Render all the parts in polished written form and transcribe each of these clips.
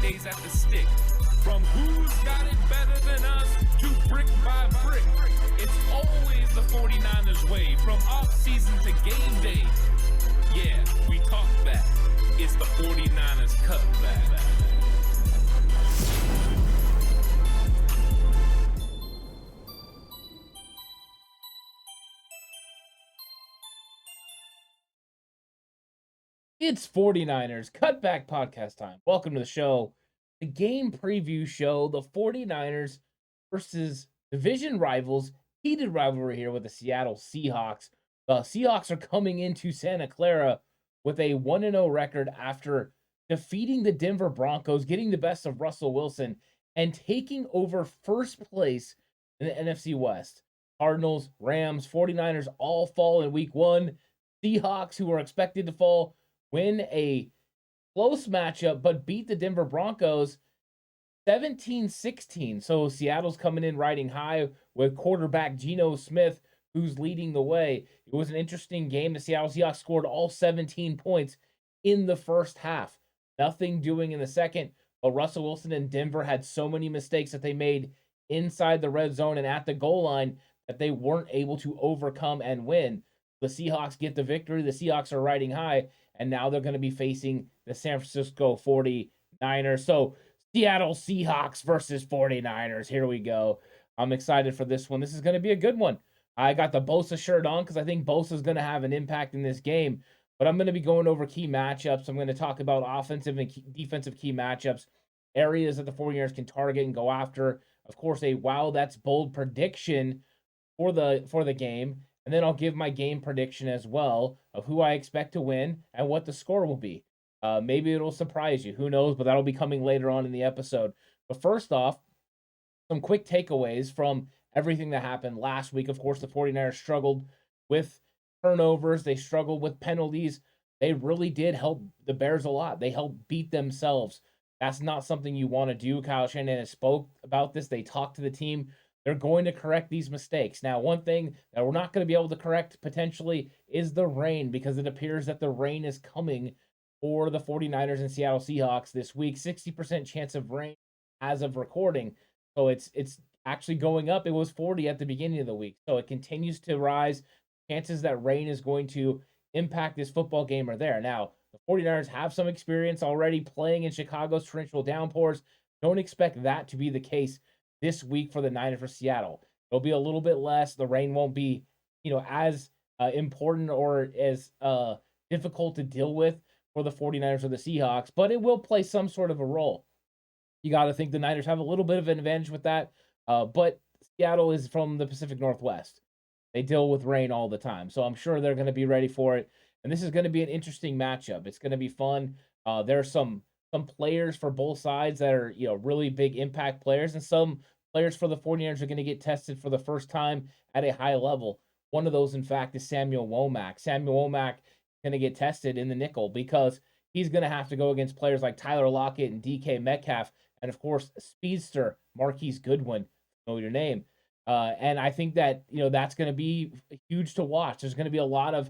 days at the stick. From who's got it better than us to brick by brick. It's always the 49ers way, from off-season to game day. Yeah, we talk back. It's the 49ers Cutback. It's 49ers Cutback Podcast time. Welcome to the show, the game preview show, the 49ers versus division rivals, heated rivalry here with the Seattle Seahawks. The Seahawks are coming into Santa Clara with a 1-0 record after defeating the Denver Broncos, getting the best of Russell Wilson, and taking over first place in the NFC West. Cardinals, Rams, 49ers all fall in week one. Seahawks, who are expected to fall, win a close matchup, but beat the Denver Broncos 17-16. So Seattle's coming in riding high with quarterback Geno Smith, who's leading the way. It was an interesting game. The Seattle Seahawks scored all 17 points in the first half. Nothing doing in the second, but Russell Wilson and Denver had so many mistakes that they made inside the red zone and at the goal line that they weren't able to overcome and win. The Seahawks get the victory. The Seahawks are riding high, and now they're going to be facing the San Francisco 49ers. So Seattle Seahawks versus 49ers. Here we go. I'm excited for this one. This is going to be a good one. I got the Bosa shirt on because I think Bosa is going to have an impact in this game. But I'm going to be going over key matchups. I'm going to talk about offensive and defensive key matchups, areas that the 49ers can target and go after. Of course, a wow, that's bold prediction for the game. And then I'll give my game prediction as well of who I expect to win and what the score will be. Maybe it'll surprise you. Who knows? But that'll be coming later on in the episode. But first off, some quick takeaways from everything that happened last week. Of course, the 49ers struggled with turnovers. They struggled with penalties. They really did help the Bears a lot. They helped beat themselves. That's not something you want to do. Kyle Shanahan spoke about this. They talked to the team. They're going to correct these mistakes. Now, one thing that we're not going to be able to correct potentially is the rain, because it appears that the rain is coming for the 49ers and Seattle Seahawks this week. 60% chance of rain as of recording. So it's actually going up. It was 40 at the beginning of the week. So it continues to rise. Chances that rain is going to impact this football game are there. Now, the 49ers have some experience already playing in Chicago's torrential downpours. Don't expect that to be the case this week for the Niners for Seattle. It'll be a little bit less. The rain won't be, as important or as difficult to deal with for the 49ers or the Seahawks, but it will play some sort of a role. You got to think the Niners have a little bit of an advantage with that, but Seattle is from the Pacific Northwest. They deal with rain all the time, so I'm sure they're going to be ready for it, and this is going to be an interesting matchup. It's going to be fun. There are some players for both sides that are, really big impact players, and some players for the 49ers are going to get tested for the first time at a high level. One of those, in fact, is Samuel Womack. Samuel Womack is going to get tested in the nickel because he's going to have to go against players like Tyler Lockett and DK Metcalf, and of course, speedster Marquise Goodwin, know your name. And I think that, that's going to be huge to watch. There's going to be a lot of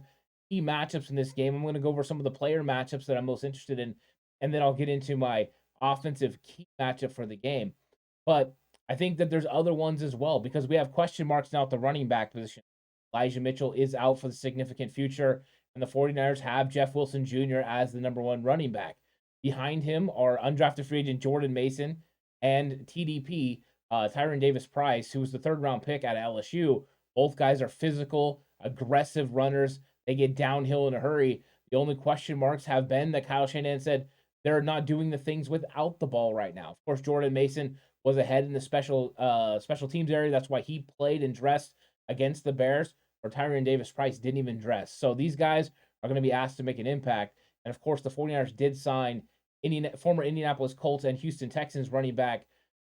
key matchups in this game. I'm going to go over some of the player matchups that I'm most interested in, and then I'll get into my offensive key matchup for the game. But I think that there's other ones as well, because we have question marks now at the running back position. Elijah Mitchell is out for the significant future, and the 49ers have Jeff Wilson Jr. as the number one running back. Behind him are undrafted free agent Jordan Mason and TDP, Tyron Davis-Price, who was the third-round pick at LSU. Both guys are physical, aggressive runners. They get downhill in a hurry. The only question marks have been that Kyle Shanahan said they're not doing the things without the ball right now. Of course, Jordan Mason was ahead in the special teams area. That's why he played and dressed against the Bears, or Tyron Davis-Price didn't even dress. So these guys are going to be asked to make an impact. And of course, the 49ers did sign former Indianapolis Colts and Houston Texans running back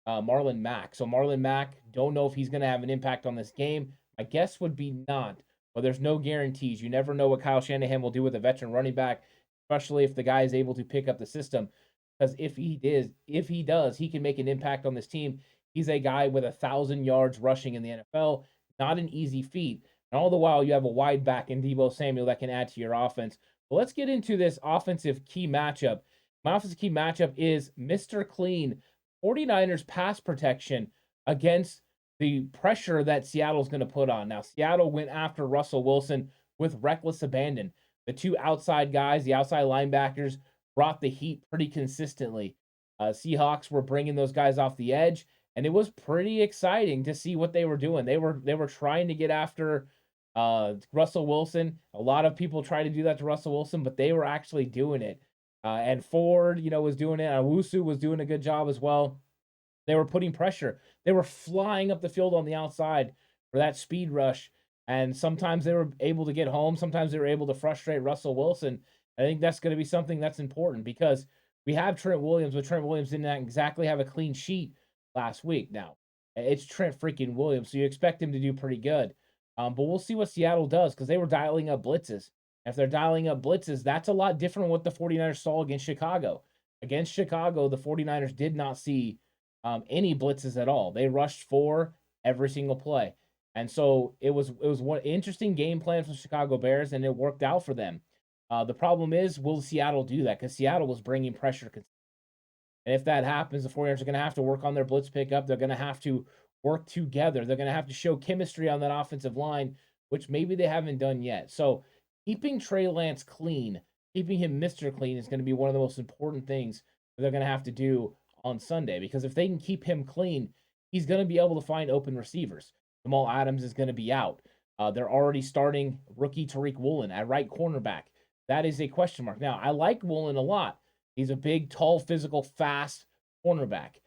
Marlon Mack. So Marlon Mack, don't know if he's going to have an impact on this game. My guess would be not, but there's no guarantees. You never know what Kyle Shanahan will do with a veteran running back, especially if the guy is able to pick up the system. Because if he does, he can make an impact on this team. He's a guy with 1,000 yards rushing in the NFL. Not an easy feat. And all the while, you have a wide back in Deebo Samuel that can add to your offense. But let's get into this offensive key matchup. My offensive key matchup is Mr. Clean, 49ers pass protection against the pressure that Seattle's going to put on. Now, Seattle went after Russell Wilson with reckless abandon. The two outside guys, the outside linebackers, brought the heat pretty consistently. Seahawks were bringing those guys off the edge, and it was pretty exciting to see what they were doing. They were trying to get after Russell Wilson. A lot of people try to do that to Russell Wilson, but they were actually doing it. And Ford, was doing it. Awusu was doing a good job as well. They were putting pressure. They were flying up the field on the outside for that speed rush. And sometimes they were able to get home. Sometimes they were able to frustrate Russell Wilson. I think that's going to be something that's important because we have Trent Williams, but Trent Williams didn't exactly have a clean sheet last week. Now, it's Trent freaking Williams, so you expect him to do pretty good. But we'll see what Seattle does because they were dialing up blitzes. If they're dialing up blitzes, that's a lot different than what the 49ers saw against Chicago. Against Chicago, the 49ers did not see any blitzes at all. They rushed for every single play. And so it was one interesting game plan for the Chicago Bears, and it worked out for them. The problem is, will Seattle do that? Because Seattle was bringing pressure. And if that happens, the 49ers are going to have to work on their blitz pickup. They're going to have to work together. They're going to have to show chemistry on that offensive line, which maybe they haven't done yet. So keeping Trey Lance clean, keeping him Mr. Clean is going to be one of the most important things that they're going to have to do on Sunday. Because if they can keep him clean, he's going to be able to find open receivers. Jamal Adams is going to be out. They're already starting rookie Tariq Woolen at right cornerback. That is a question mark. Now, I like Woolen a lot. He's a big, tall, physical, fast cornerback.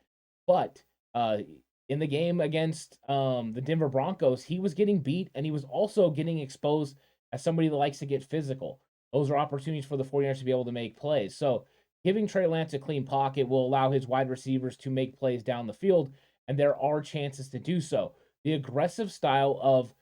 But in the game against the Denver Broncos, he was getting beat, and he was also getting exposed as somebody that likes to get physical. Those are opportunities for the 49ers to be able to make plays. So giving Trey Lance a clean pocket will allow his wide receivers to make plays down the field, and there are chances to do so. The aggressive style of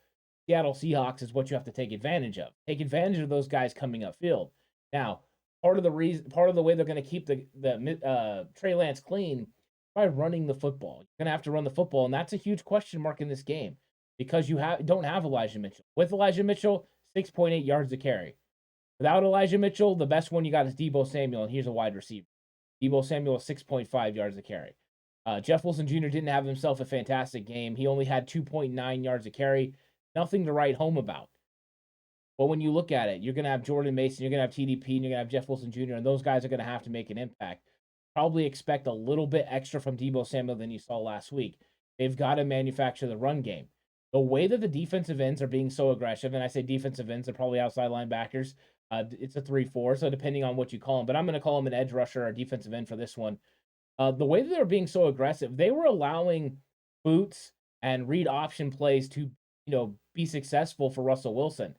Seattle Seahawks is what you have to take advantage of. Take advantage of those guys coming upfield. Now, part of the way they're going to keep the Trey Lance clean by running the football. You're going to have to run the football, and that's a huge question mark in this game because you don't have Elijah Mitchell. With Elijah Mitchell, 6.8 yards a carry. Without Elijah Mitchell, the best one you got is Deebo Samuel, and he's a wide receiver. Deebo Samuel is 6.5 yards a carry. Jeff Wilson Jr. didn't have himself a fantastic game. He only had 2.9 yards a carry. Nothing to write home about. But when you look at it, you're going to have Jordan Mason, you're going to have TDP, and you're going to have Jeff Wilson Jr., and those guys are going to have to make an impact. Probably expect a little bit extra from Deebo Samuel than you saw last week. They've got to manufacture the run game. The way that the defensive ends are being so aggressive, and I say defensive ends, they're probably outside linebackers. It's a 3-4, so depending on what you call them. But I'm going to call them an edge rusher or defensive end for this one. The way that they were being so aggressive, they were allowing boots and read option plays to, be successful for Russell Wilson.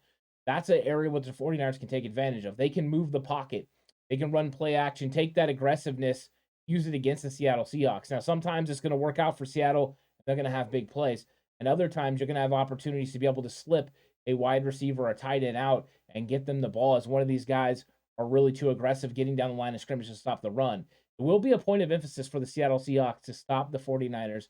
That's an area where the 49ers can take advantage of. They can move the pocket. They can run play action, take that aggressiveness, use it against the Seattle Seahawks. Now, sometimes it's going to work out for Seattle. They're going to have big plays. And other times you're going to have opportunities to be able to slip a wide receiver or a tight end out and get them the ball as one of these guys are really too aggressive getting down the line of scrimmage to stop the run. It will be a point of emphasis for the Seattle Seahawks to stop the 49ers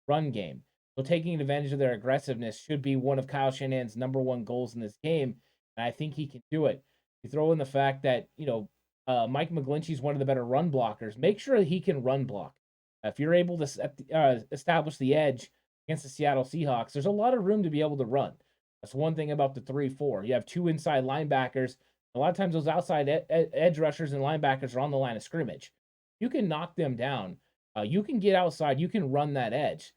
run game. So taking advantage of their aggressiveness should be one of Kyle Shanahan's number one goals in this game, and I think he can do it. You throw in the fact that, Mike McGlinchey is one of the better run blockers. Make sure that he can run block. If you're able to establish the edge against the Seattle Seahawks, there's a lot of room to be able to run. That's one thing about the 3-4. You have two inside linebackers. A lot of times those outside edge rushers and linebackers are on the line of scrimmage. You can knock them down. You can get outside. You can run that edge.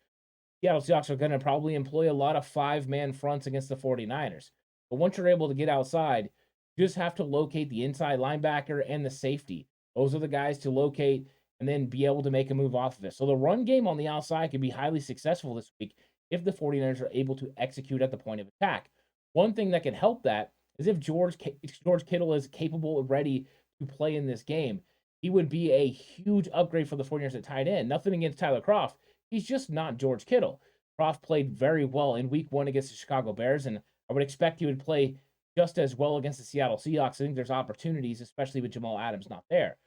Seattle Seahawks are going to probably employ a lot of 5-man fronts against the 49ers. But once you're able to get outside, you just have to locate the inside linebacker and the safety. Those are the guys to locate and then be able to make a move off of it. So the run game on the outside can be highly successful this week if the 49ers are able to execute at the point of attack. One thing that can help that is if George Kittle is capable and ready to play in this game. He would be a huge upgrade for the 49ers at tight end. Nothing against Tyler Kroft. He's just not George Kittle. Kroft played very well in week 1 against the Chicago Bears, and I would expect he would play just as well against the Seattle Seahawks. I think there's opportunities, especially with Jamal Adams not there.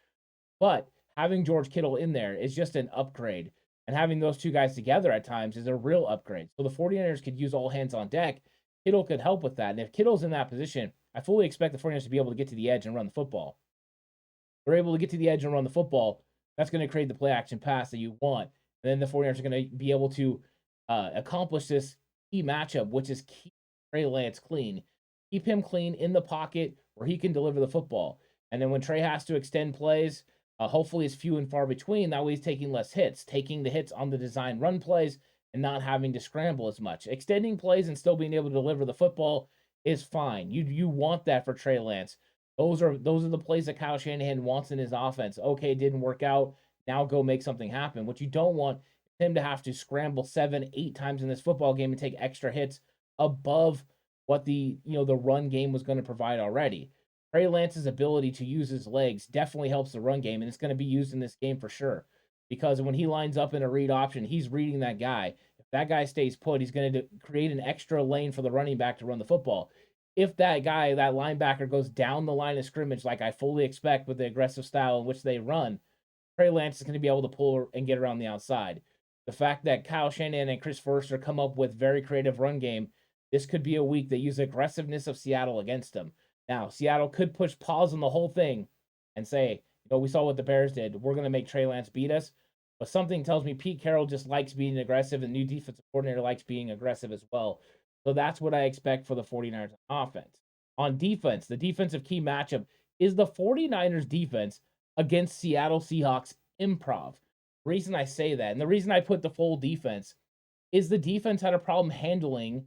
But having George Kittle in there is just an upgrade, and having those two guys together at times is a real upgrade. So the 49ers could use all hands on deck. Kittle could help with that, and if Kittle's in that position, I fully expect the 49ers to be able to get to the edge and run the football. they're able to get to the edge and run the football. That's going to create the play action pass that you want. And then the 49ers are going to be able to accomplish this key matchup, which is keep Trey Lance clean. Keep him clean in the pocket where he can deliver the football. And then when Trey has to extend plays, hopefully it's few and far between. That way he's taking less hits, taking the hits on the design run plays and not having to scramble as much. Extending plays and still being able to deliver the football is fine. You want that for Trey Lance. Those are the plays that Kyle Shanahan wants in his offense. Okay, it didn't work out. Now go make something happen. What you don't want is him to have to scramble 7, 8 times in this football game and take extra hits above what the run game was going to provide already. Trey Lance's ability to use his legs definitely helps the run game, and it's going to be used in this game for sure. Because when he lines up in a read option, he's reading that guy. If that guy stays put, he's going to create an extra lane for the running back to run the football. If that guy, that linebacker, goes down the line of scrimmage like I fully expect with the aggressive style in which they run, Trey Lance is going to be able to pull and get around the outside. The fact that Kyle Shanahan and Chris Forrester come up with very creative run game, this could be a week they use the aggressiveness of Seattle against them. Now, Seattle could push pause on the whole thing and say, we saw what the Bears did. We're going to make Trey Lance beat us. But something tells me Pete Carroll just likes being aggressive, and new defensive coordinator likes being aggressive as well. So that's what I expect for the 49ers offense. On defense, the defensive key matchup is the 49ers defense against Seattle Seahawks improv. The reason I say that, and the reason I put the full defense, is the defense had a problem handling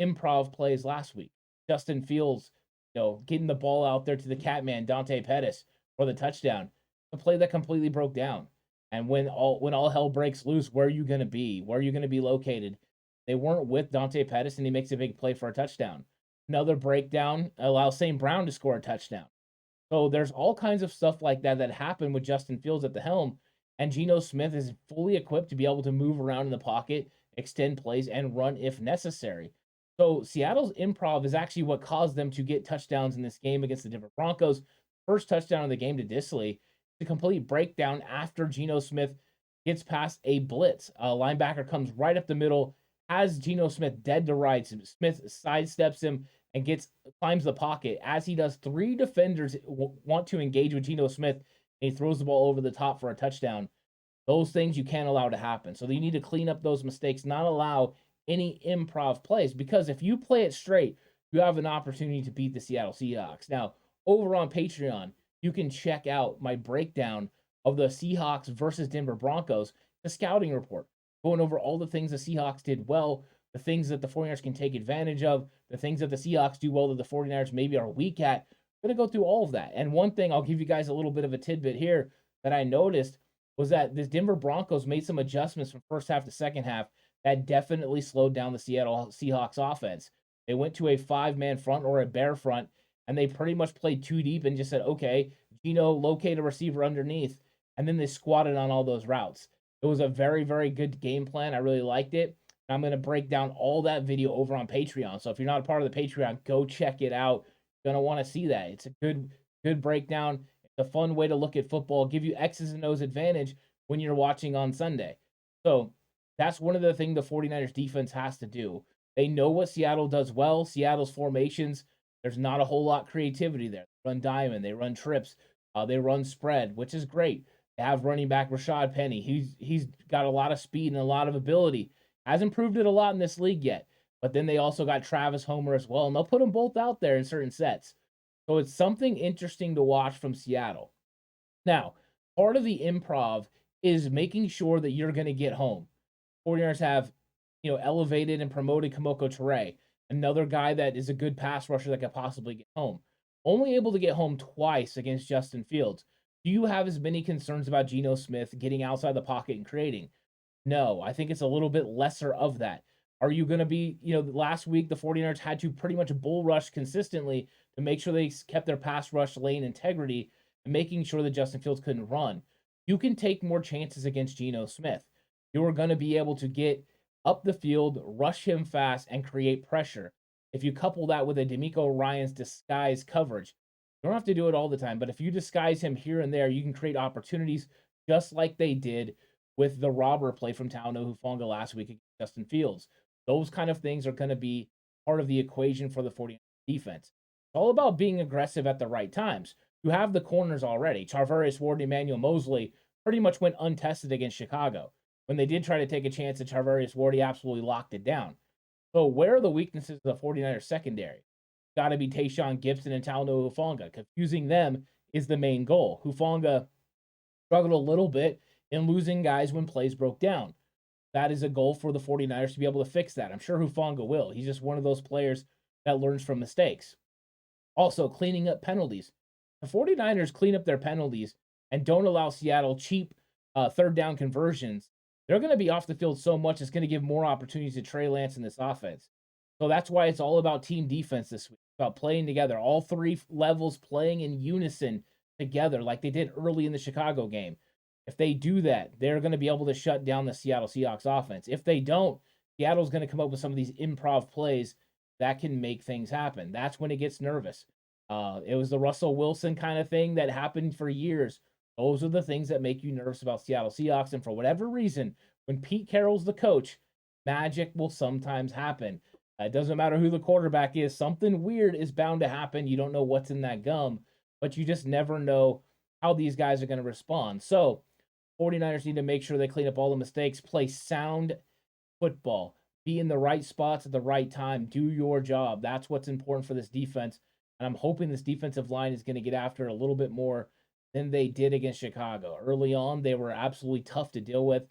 improv plays last week. Justin Fields, getting the ball out there to the Catman, Dante Pettis, for the touchdown. A play that completely broke down. And when all hell breaks loose, where are you going to be? Where are you going to be located? They weren't with Dante Pettis, and he makes a big play for a touchdown. Another breakdown allows St. Brown to score a touchdown. So there's all kinds of stuff like that happened with Justin Fields at the helm, and Geno Smith is fully equipped to be able to move around in the pocket, extend plays, and run if necessary. So Seattle's improv is actually what caused them to get touchdowns in this game against the Denver Broncos. First touchdown of the game to Disley. A complete breakdown after Geno Smith gets past a blitz. A linebacker comes right up the middle, has Geno Smith dead to rights. Smith sidesteps him and climbs the pocket. As he does, 3 defenders want to engage with Geno Smith, and he throws the ball over the top for a touchdown. Those things you can't allow to happen. So you need to clean up those mistakes, not allow any improv plays, because if you play it straight, you have an opportunity to beat the Seattle Seahawks. Now, over on Patreon, you can check out my breakdown of the Seahawks versus Denver Broncos, the scouting report, going over all the things the Seahawks did well, the things that the 49ers can take advantage of, the things that the Seahawks do well that the 49ers maybe are weak at. I'm going to go through all of that. And one thing, I'll give you guys a little bit of a tidbit here that I noticed was that the Denver Broncos made some adjustments from first half to second half that definitely slowed down the Seattle Seahawks offense. They went to a 5-man front or a bear front, and they pretty much played 2 deep and just said, okay, Geno, locate a receiver underneath, and then they squatted on all those routes. It was a very, very good game plan. I really liked it. I'm going to break down all that video over on Patreon. So if you're not a part of the Patreon, go check it out. You're going to want to see that. It's a good breakdown. It's a fun way to look at football, give you X's and O's advantage when you're watching on Sunday. So that's one of the things the 49ers defense has to do. They know what Seattle does well. Seattle's formations, there's not a whole lot of creativity there. They run diamond, they run trips, they run spread, which is great. They have running back Rashad Penny. He's got a lot of speed and a lot of ability. Hasn't proved it a lot in this league yet. But then they also got Travis Homer as well, and they'll put them both out there in certain sets. So it's something interesting to watch from Seattle. Now, part of the improv is making sure that you're going to get home. 49ers have, elevated and promoted Kamoko Toure, another guy that is a good pass rusher that could possibly get home. Only able to get home twice against Justin Fields. Do you have as many concerns about Geno Smith getting outside the pocket and creating? No, I think it's a little bit lesser of that. Are you going to be, last week the 49ers had to pretty much bull rush consistently to make sure they kept their pass rush lane integrity and making sure that Justin Fields couldn't run. You can take more chances against Geno Smith. You are going to be able to get up the field, rush him fast, and create pressure. If you couple that with a D'Amico Ryans disguise coverage, you don't have to do it all the time, but if you disguise him here and there, you can create opportunities just like they did with the robber play from Talanoa Hufanga last week against Justin Fields. Those kind of things are going to be part of the equation for the 49ers defense. It's all about being aggressive at the right times. You have the corners already. Charvarius Ward and Emmanuel Mosley pretty much went untested against Chicago. When they did try to take a chance at Charvarius Ward, he absolutely locked it down. So where are the weaknesses of the 49ers secondary? Got to be Tayshaun Gibson and Talanoa Hufanga. Confusing them is the main goal. Hufanga struggled a little bit in losing guys when plays broke down. That is a goal for the 49ers to be able to fix that. I'm sure Hufanga will. He's just one of those players that learns from mistakes. Also, cleaning up penalties. The 49ers clean up their penalties and don't allow Seattle cheap third down conversions. They're going to be off the field so much, it's going to give more opportunities to Trey Lance in this offense. So that's why it's all about team defense this week, about playing together, all three levels playing in unison together like they did early in the Chicago game. If they do that, they're going to be able to shut down the Seattle Seahawks offense. If they don't, Seattle's going to come up with some of these improv plays that can make things happen. That's when it gets nervous. It was the Russell Wilson kind of thing that happened for years. Those are the things that make you nervous about Seattle Seahawks. And for whatever reason, when Pete Carroll's the coach, magic will sometimes happen. It doesn't matter who the quarterback is. Something weird is bound to happen. You don't know what's in that gum, but you just never know how these guys are going to respond. So 49ers need to make sure they clean up all the mistakes, play sound football, be in the right spots at the right time, do your job. That's what's important for this defense. And I'm hoping this defensive line is going to get after it a little bit more than they did against Chicago. Early on, they were absolutely tough to deal with.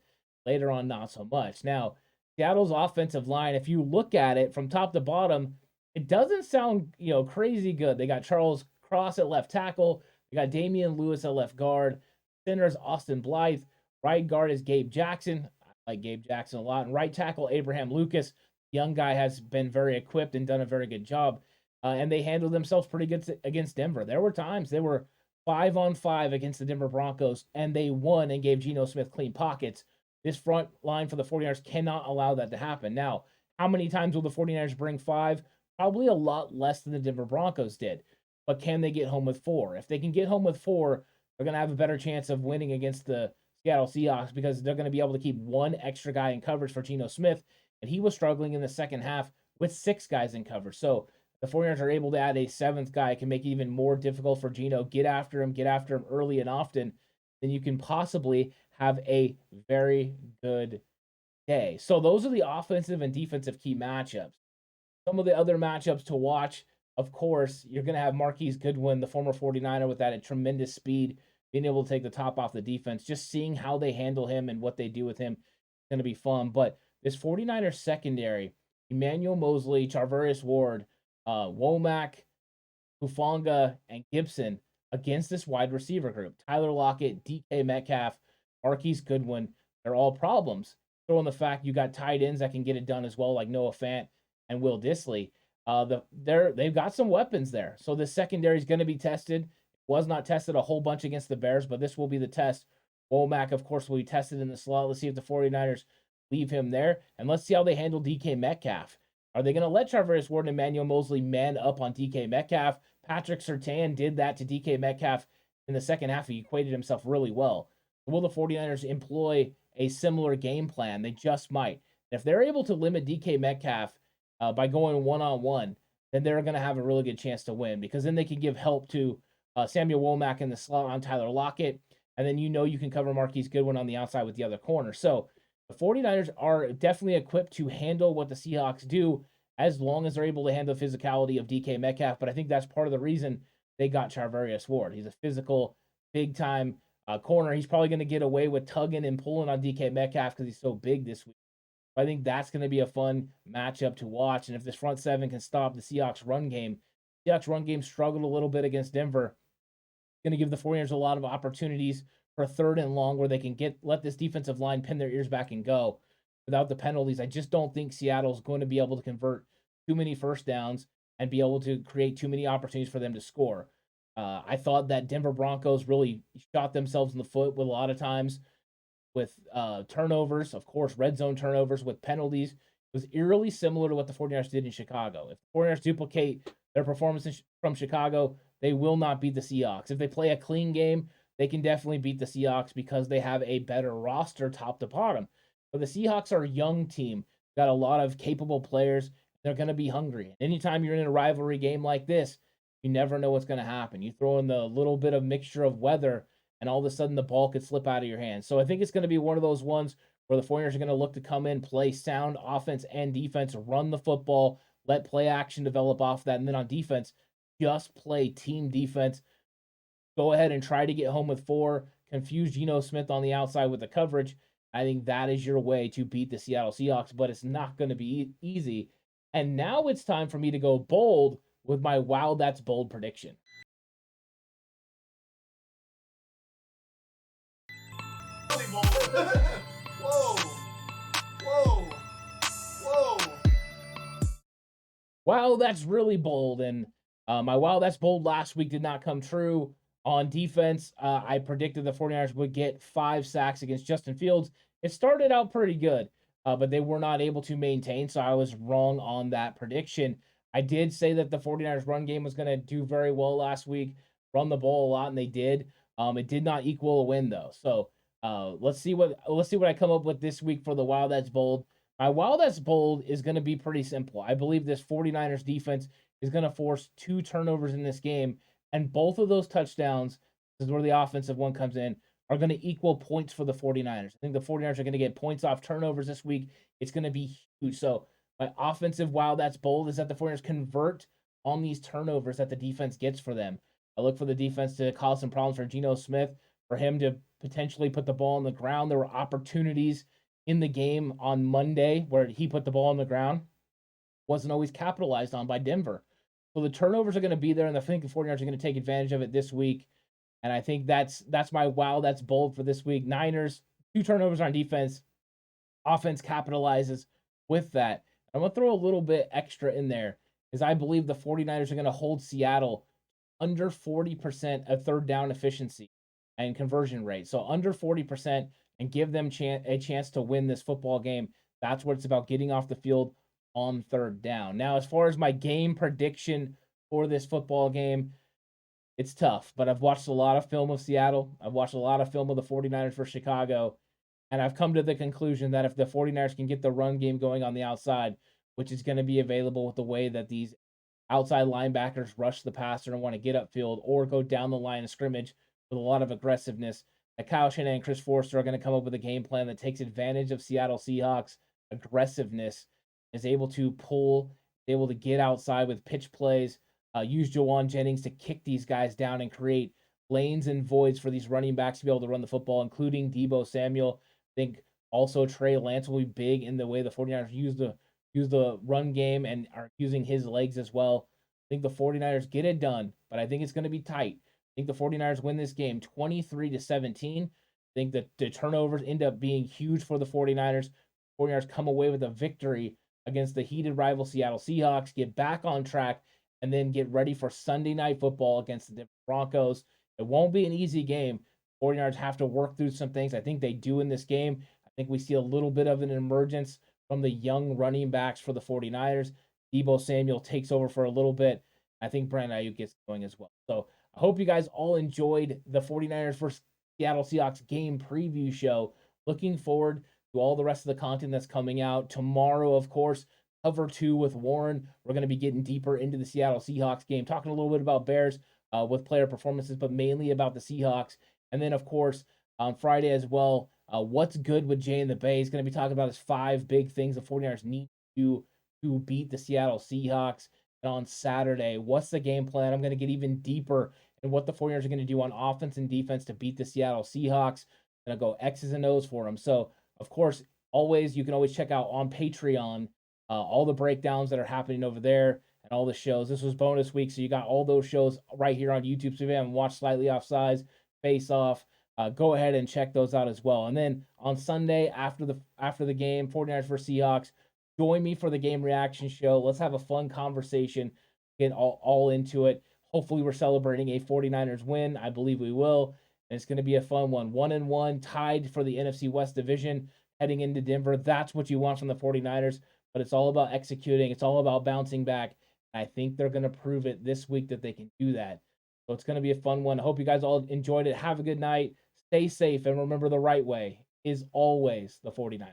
Later on, not so much. Now, Seattle's offensive line, if you look at it from top to bottom, it doesn't sound, crazy good. They got Charles Cross at left tackle. They got Damian Lewis at left guard. Center is Austin Blythe. Right guard is Gabe Jackson. I like Gabe Jackson a lot. And right tackle, Abraham Lucas. Young guy has been very equipped and done a very good job. And they handled themselves pretty good against Denver. There were times they were 5-on-5 against the Denver Broncos, and they won and gave Geno Smith clean pockets. This front line for the 49ers cannot allow that to happen. Now, how many times will the 49ers bring 5? Probably a lot less than the Denver Broncos did. But can they get home with 4? If they can get home with 4, they're going to have a better chance of winning against the Seattle Seahawks because they're going to be able to keep one extra guy in coverage for Geno Smith, and he was struggling in the second half with 6 guys in coverage. So the 49ers are able to add a 7th guy. It can make it even more difficult for Geno. Get after him early and often. Then you can possibly have a very good day. So those are the offensive and defensive key matchups. Some of the other matchups to watch, of course, you're going to have Marquise Goodwin, the former 49er, with that at tremendous speed, being able to take the top off the defense. Just seeing how they handle him and what they do with him is going to be fun. But this 49ers secondary, Emmanuel Mosley, Charvarius Ward, Womack, Hufanga, and Gibson against this wide receiver group. Tyler Lockett, DK Metcalf, Marquise Goodwin, they're all problems. Throw in the fact you got tight ends that can get it done as well, like Noah Fant and Will Dissly. They've got some weapons there. So the secondary is going to be tested. It was not tested a whole bunch against the Bears, but this will be the test. Womack, of course, will be tested in the slot. Let's see if the 49ers leave him there. And let's see how they handle DK Metcalf. Are they going to let Charvarius Ward and Emmanuel Mosley man up on DK Metcalf? Patrick Surtain did that to DK Metcalf in the second half. He equated himself really well. Will the 49ers employ a similar game plan? They just might. If they're able to limit DK Metcalf by going one-on-one, then they're going to have a really good chance to win because then they can give help to Samuel Womack in the slot on Tyler Lockett, and then you can cover Marquise Goodwin on the outside with the other corner. So the 49ers are definitely equipped to handle what the Seahawks do as long as they're able to handle the physicality of DK Metcalf. But I think that's part of the reason they got Charvarius Ward. He's a physical, big-time corner. He's probably going to get away with tugging and pulling on DK Metcalf because he's so big this week. But I think that's going to be a fun matchup to watch. And if this front seven can stop the Seahawks run game, struggled a little bit against Denver. Going to give the 49ers a lot of opportunities for 3rd and long where they can let this defensive line pin their ears back and go without the penalties. I just don't think Seattle's going to be able to convert too many first downs and be able to create too many opportunities for them to score. I thought that Denver Broncos really shot themselves in the foot with a lot of times with turnovers, of course, red zone turnovers with penalties. It was eerily similar to what the 49ers did in Chicago. If the 49ers duplicate their performance from Chicago, they will not beat the Seahawks. If they play a clean game, they can definitely beat the Seahawks because they have a better roster top to bottom. But the Seahawks are a young team, got a lot of capable players. They're going to be hungry. Anytime you're in a rivalry game like this, You never know what's going to happen. You throw in the little bit of mixture of weather, and all of a sudden the ball could slip out of your hands. So I think it's going to be one of those ones where the 49ers are going to look to come in, play sound offense and defense, run the football, let play action develop off that. And then on defense, just play team defense. Go ahead and try to get home with 4, confuse Geno Smith on the outside with the coverage. I think that is your way to beat the Seattle Seahawks, but it's not going to be easy. And now it's time for me to go bold with my wow, that's bold prediction. Whoa. Whoa. Whoa. Wow, that's really bold. And my wow, that's bold last week did not come true. On defense, I predicted the 49ers would get 5 sacks against Justin Fields. It started out pretty good, but they were not able to maintain, so I was wrong on that prediction. I did say that the 49ers run game was going to do very well last week, run the ball a lot, and they did. It did not equal a win, though. So let's see what I come up with this week for the wow that's bold. My wow that's bold is going to be pretty simple. I believe this 49ers defense is going to force 2 turnovers in this game, and both of those touchdowns, this is where the offensive one comes in, are going to equal points for the 49ers. I think the 49ers are going to get points off turnovers this week. It's going to be huge. So my offensive wow that's bold is that the 49ers convert on these turnovers that the defense gets for them. I look for the defense to cause some problems for Geno Smith, for him to potentially put the ball on the ground. There were opportunities in the game on Monday where he put the ball on the ground. Wasn't always capitalized on by Denver. So the turnovers are going to be there, and I think the 49ers are going to take advantage of it this week. And I think that's my wow, that's bold for this week. Niners, 2 turnovers on defense. Offense capitalizes with that. I'm going to throw a little bit extra in there because I believe the 49ers are going to hold Seattle under 40% of third down efficiency and conversion rate. So under 40% and give them a chance to win this football game. That's what it's about, getting off the field on third down. Now, as far as my game prediction for this football game, it's tough, but I've watched a lot of film of Seattle. I've watched a lot of film of the 49ers for Chicago, and I've come to the conclusion that if the 49ers can get the run game going on the outside, which is going to be available with the way that these outside linebackers rush the passer and want to get upfield or go down the line of scrimmage with a lot of aggressiveness, that Kyle Shanahan and Chris Forster are going to come up with a game plan that takes advantage of Seattle Seahawks aggressiveness, is able to pull, able to get outside with pitch plays, use Jawan Jennings to kick these guys down and create lanes and voids for these running backs to be able to run the football, including Deebo Samuel. I think also Trey Lance will be big in the way the 49ers use the run game and are using his legs as well. I think the 49ers get it done, but I think it's going to be tight. I think the 49ers win this game 23-17. I think that the turnovers end up being huge for the 49ers. 49ers come away with a victory against the heated rival Seattle Seahawks, get back on track, and then get ready for Sunday Night Football against the Denver Broncos. It won't be an easy game. 49ers have to work through some things. I think they do in this game. I think we see a little bit of an emergence from the young running backs for the 49ers. Deebo Samuel takes over for a little bit. I think Brandon Ayuk gets going as well. So I hope you guys all enjoyed the 49ers versus Seattle Seahawks game preview show. Looking forward to all the rest of the content that's coming out. Tomorrow, of course, Cover 2 with Warren. We're going to be getting deeper into the Seattle Seahawks game, talking a little bit about Bears with player performances, but mainly about the Seahawks. And then, of course, on Friday as well, what's good with Jay in the Bay. He's going to be talking about his 5 big things the 49ers need to beat the Seattle Seahawks. And on Saturday, what's the game plan? I'm going to get even deeper in what the 49ers are going to do on offense and defense to beat the Seattle Seahawks. I'm going to go X's and O's for them. So, of course, you can always check out on Patreon all the breakdowns that are happening over there and all the shows. This was bonus week, so you got all those shows right here on YouTube. So if you haven't watched Slightly Offsides, Face Off, go ahead and check those out as well. And then on Sunday, after the game, 49ers versus Seahawks, join me for the game reaction show. Let's have a fun conversation, get all into it. Hopefully we're celebrating a 49ers win. I believe we will. And it's going to be a fun one. 1-1, tied for the NFC West division, heading into Denver. That's what you want from the 49ers. But it's all about executing. It's all about bouncing back. I think they're going to prove it this week that they can do that. So it's going to be a fun one. I hope you guys all enjoyed it. Have a good night. Stay safe. And remember, the right way is always the 49ers.